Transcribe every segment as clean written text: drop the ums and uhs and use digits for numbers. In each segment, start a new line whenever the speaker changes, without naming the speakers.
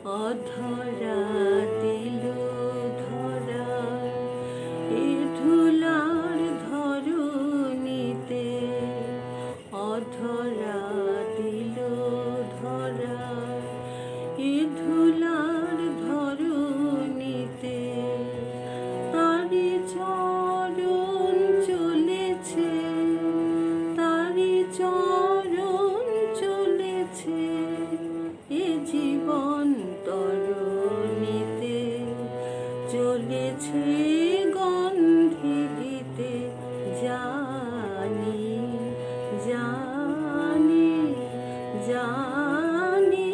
অধরা দিল ধরা এ ধুলার ধরণীতে, অধরা দিল ধরা এ ধুলার ধরণীতে। তারি চরণ চলেছে, তারি চরণ চলেছে এ জীবন তরণীতে, চলেছে গন্ধে গীতে। জানি জানি জানি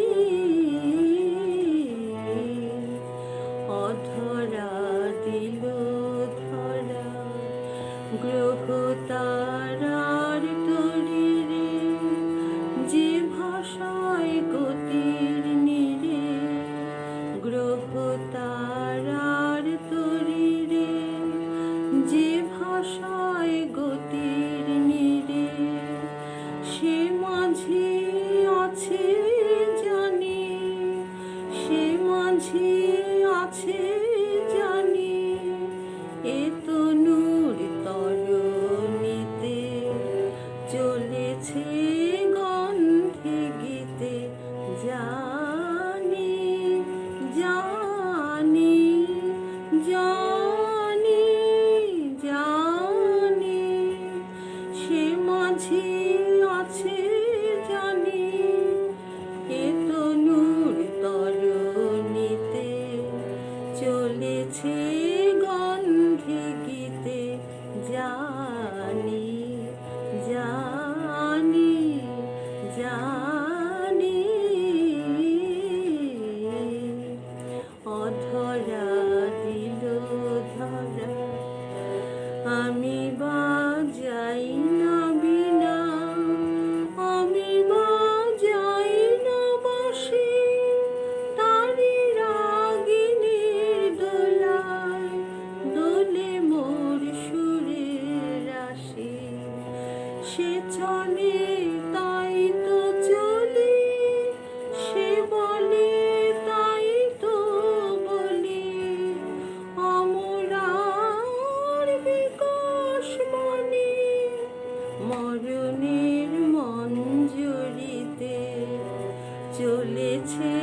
অধরা দিল ধরা গ্রহ তারার তরিরে, যে ভাষায় গতির নিরে। গ্রহ তারার তরিরে, যে ভাষায় গতির নিরে। সে মাঝে আছে জানি, সে মাঝে আছে জানি এ তনুর তরণীতে, চলেছে গন্ধে গীতে। জানি জানি জানি জানি সে মাঝে আছে জানি এ তনুর তরণীতে, চলেছে গন্ধে গীতে। জানি জানি জানি অধরা দিল ধরা। আমি বাজাই না বীণা, আমি বাজাই না বাঁশি, তারি রাগিনীর দোলায় দোলে মোর সুরের রাশি। সে চলে তাই তো চলি, সে বলে তাই তো বলি। অমরার বিকাশ মনি মরণের মঞ্জরিতে, চলেছে